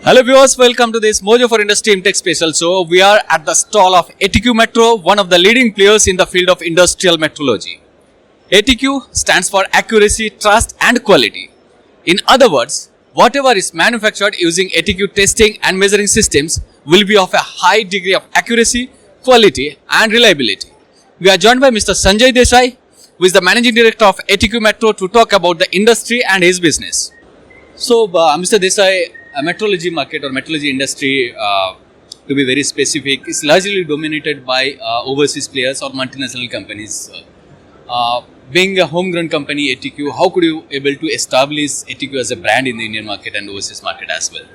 Hello viewers, welcome to this Mojo for Industry IMTEX special. So we are at the stall of ATQ Metro, one of the leading players in the field of industrial metrology. ATQ stands for accuracy, trust and quality. In other words, whatever is manufactured using ATQ testing and measuring systems will be of a high degree of accuracy, quality and reliability. We are joined by Mr. Sanjay Desai, who is the Managing Director of ATQ Metro, to talk about the industry and his business. So Mr. Desai, metrology market or metrology industry, to be very specific, is largely dominated by overseas players or multinational companies. Being a homegrown company, ATQ, how could you able to establish ATQ as a brand in the Indian market and overseas market as well?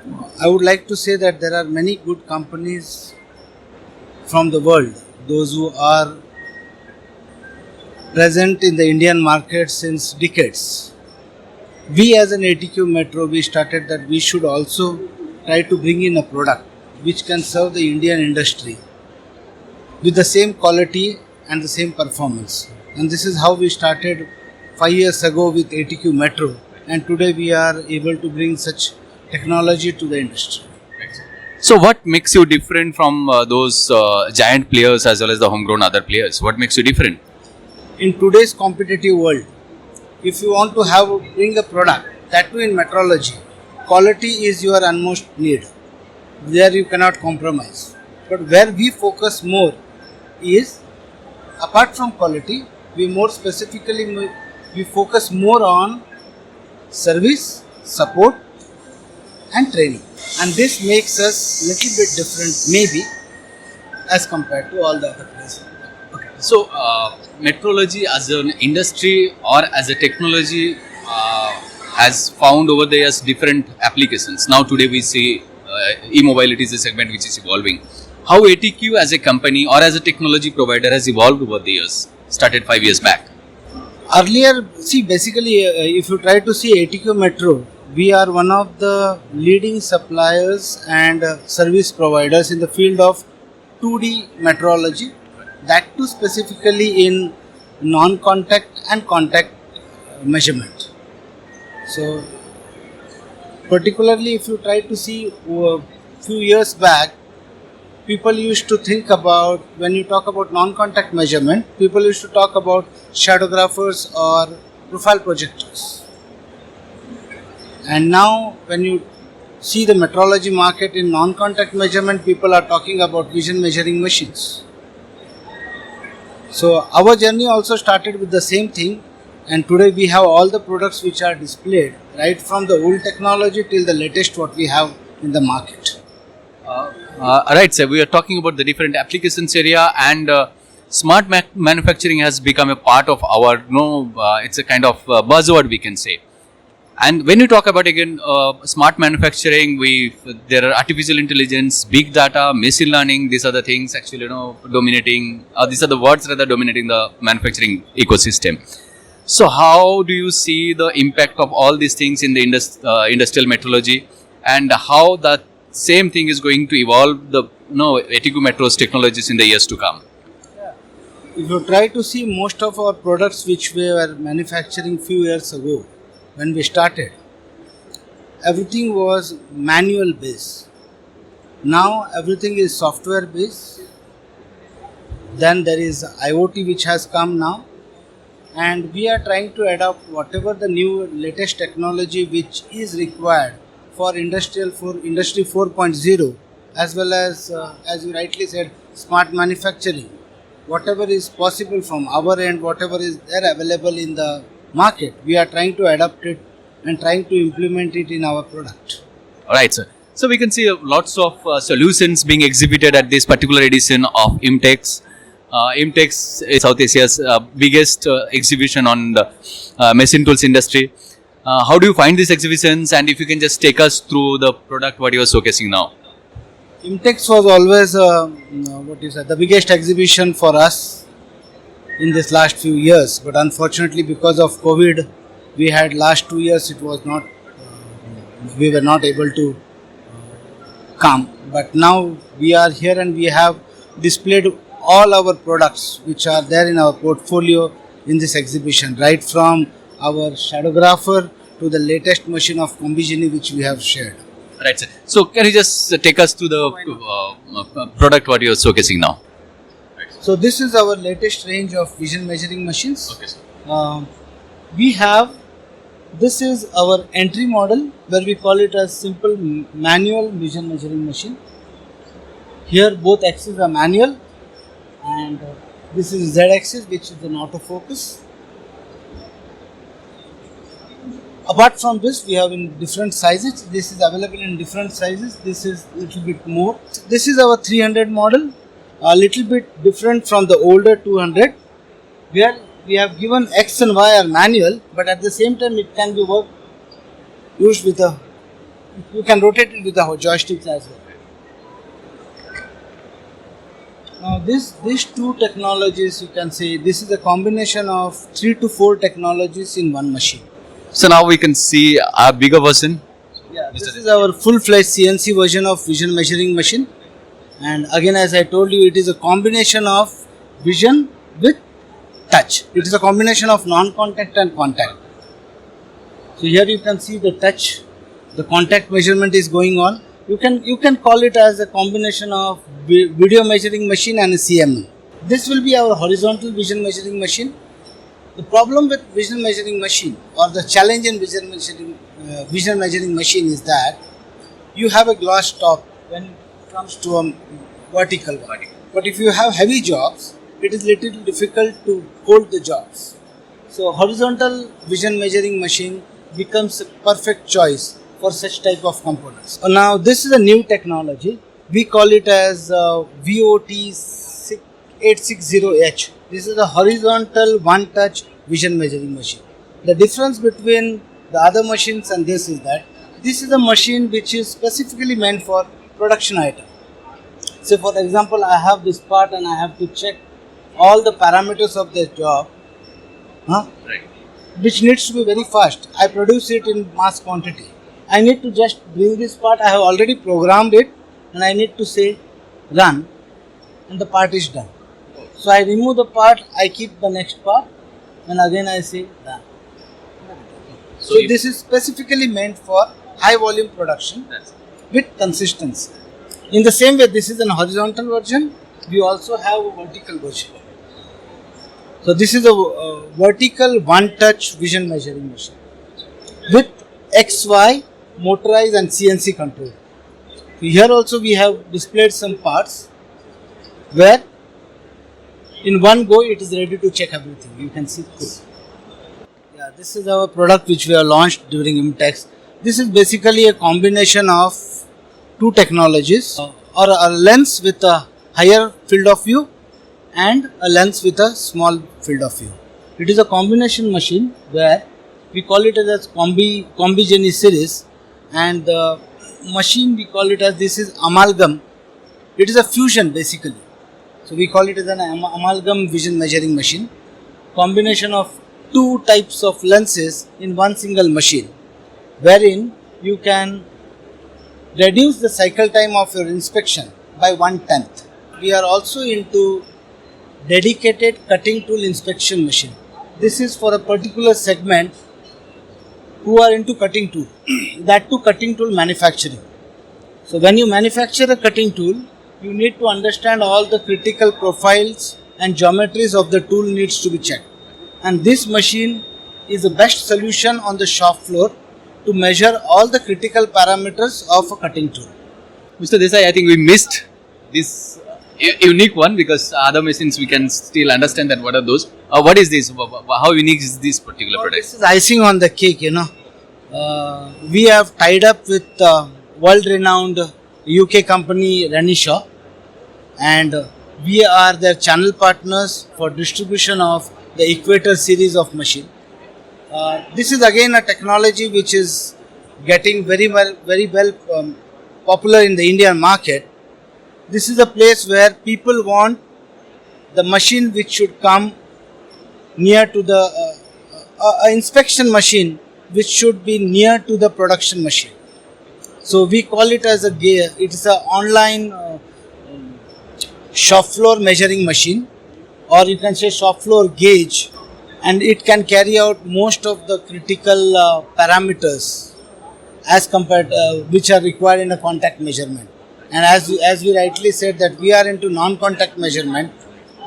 I would like to say that there are many good companies from the world, those who are present in the Indian market since decades. We as an ATQ Metro, we started that we should also try to bring in a product which can serve the Indian industry with the same quality and the same performance. And this is how we started 5 years ago with ATQ Metro, and today we are able to bring such technology to the industry. So what makes you different from those giant players as well as the homegrown other players? What makes you different? In today's competitive world, if you want to bring a product, that too in metrology, quality is your utmost need. There you cannot compromise. But where we focus more is, apart from quality, we focus more on service, support and training. And this makes us little bit different maybe as compared to all the other places. So, metrology as an industry or as a technology has found over the years different applications. Now today we see e-mobility is a segment which is evolving. How ATQ as a company or as a technology provider has evolved over the years, started 5 years back? Earlier, basically if you try to see ATQ Metro, we are one of the leading suppliers and service providers in the field of 2D metrology. That too specifically in non-contact and contact measurement. So particularly if you try to see a few years back, people used to think about, when you talk about non-contact measurement, people used to talk about shadowgraphers or profile projectors. And now when you see the metrology market in non-contact measurement, people are talking about vision measuring machines. So our journey also started with the same thing, and today we have all the products which are displayed, right from the old technology till the latest what we have in the market. Right, sir. We are talking about the different applications area, and smart manufacturing has become a part of our, it's a kind of buzzword we can say. And when you talk about again smart manufacturing, there are artificial intelligence, big data, machine learning. These are the things actually dominating. These are the words rather dominating the manufacturing ecosystem. So how do you see the impact of all these things in the industrial metrology, and how that same thing is going to evolve the ATQ Metro's technologies in the years to come? If you try to see most of our products which we were manufacturing few years ago, when we started, everything was manual based. Now everything is software based. Then there is IoT which has come now, and we are trying to adopt whatever the new latest technology which is required for Industry 4.0, as well as you rightly said, smart manufacturing. Whatever is possible from our end, whatever is there available in the market, we are trying to adapt it and trying to implement it in our product. Alright, sir. So we can see lots of solutions being exhibited at this particular edition of IMTEX. IMTEX is South Asia's biggest exhibition on the machine tools industry. How do you find these exhibitions, and if you can just take us through the product what you are showcasing now? IMTEX was always the biggest exhibition for us in this last few years, but unfortunately because of COVID, we had last 2 years it was not, we were not able to come. But now we are here and we have displayed all our products which are there in our portfolio in this exhibition, right from our shadowgrapher to the latest machine of Combigeni which we have shared. Right, sir. So can you just take us to the product what you are showcasing now? So this is our latest range of vision measuring machines. Okay, sir. We have, this is our entry model where we call it as simple manual vision measuring machine. Here both axes are manual, and this is Z axis, which is an autofocus. Apart from this, we have in different sizes. This is available in different sizes. This is little bit more. This is our 300 model, a little bit different from the older 200. Where we have given X and Y are manual, but at the same time it can be used with a, you can rotate it with the joysticks as well. Now these two technologies, you can say this is a combination of 3 to 4 technologies in one machine. So now we can see a bigger version. Yeah, this is our full-fledged CNC version of vision measuring machine, and again, as I told you, it is a combination of vision with touch. It is a combination of non-contact and contact. So here you can see the touch, the contact measurement is going on. You can call it as a combination of video measuring machine and a CMM. This will be our horizontal vision measuring machine. The problem with vision measuring machine, or the challenge in vision measuring machine, is that you have a glass top when it comes to a vertical one. But if you have heavy jobs, it is little difficult to hold the jobs. So horizontal vision measuring machine becomes a perfect choice for such type of components. Now this is a new technology. We call it as VOT860H. This is a horizontal one-touch vision measuring machine. The difference between the other machines and this is that this is a machine which is specifically meant for production item. Say for example, I have this part and I have to check all the parameters of the job, Right. which needs to be very fast. I produce it in mass quantity. I need to just bring this part. I have already programmed it, and I need to say run, and the part is done. So I remove the part, I keep the next part, and again I say done. So this is specifically meant for high volume production with consistency. In the same way, this is an horizontal version. We also have a vertical version. So this is a vertical one-touch vision measuring machine with XY, motorized and CNC control. Here also we have displayed some parts where in one go it is ready to check everything. You can see this. Yeah, this is our product which we have launched during IMTEX. This is basically a combination of two technologies, or a lens with a higher field of view and a lens with a small field of view. It is a combination machine where we call it as Combigeni series, and the machine we call it as, this is amalgam. It is a fusion basically. So we call it as an amalgam vision measuring machine. Combination of two types of lenses in one single machine, wherein you can reduce the cycle time of your inspection by 1/10. We are also into dedicated cutting tool inspection machine. This is for a particular segment who are into cutting tool, that too cutting tool manufacturing. So when you manufacture a cutting tool, you need to understand all the critical profiles and geometries of the tool needs to be checked. And this machine is the best solution on the shop floor to measure all the critical parameters of a cutting tool. Mr. Desai, I think we missed this unique one, because other machines we can still understand that what are those. What is this? How unique is this particular product? This is icing on the cake, We have tied up with world-renowned UK company Renishaw, and we are their channel partners for distribution of the Equator series of machine. This is again a technology which is getting very well popular in the Indian market. This is a place where people want the machine which should come near to the inspection machine which should be near to the production machine. So we call it as it is an online shop floor measuring machine, or you can say shop floor gauge, and it can carry out most of the critical parameters as compared which are required in a contact measurement. And as we rightly said that we are into non-contact measurement,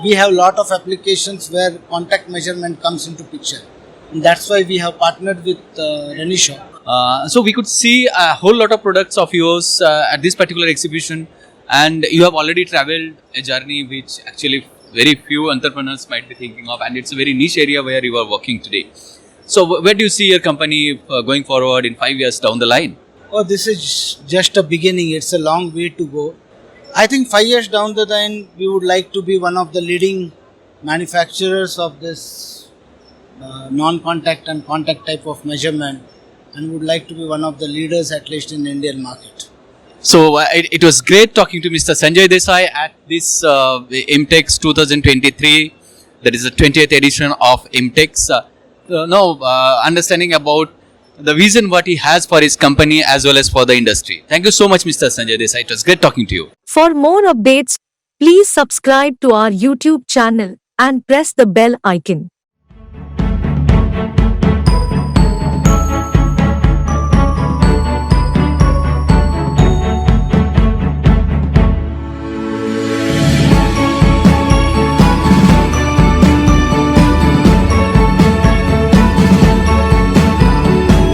we have lot of applications where contact measurement comes into picture, and that's why we have partnered with Renishaw. So we could see a whole lot of products of yours at this particular exhibition, and you have already traveled a journey which actually very few entrepreneurs might be thinking of, and it's a very niche area where you are working today. So where do you see your company going forward in 5 years down the line? Oh, this is just a beginning. It's a long way to go. I think 5 years down the line, we would like to be one of the leading manufacturers of this non-contact and contact type of measurement, and would like to be one of the leaders at least in the Indian market. So it was great talking to Mr. Sanjay Desai at this IMTEX 2023. That is the 20th edition of IMTEX. Understanding about the vision what he has for his company as well as for the industry. Thank you so much, Mr. Sanjay Desai. It was great talking to you. For more updates, please subscribe to our YouTube channel and press the bell icon.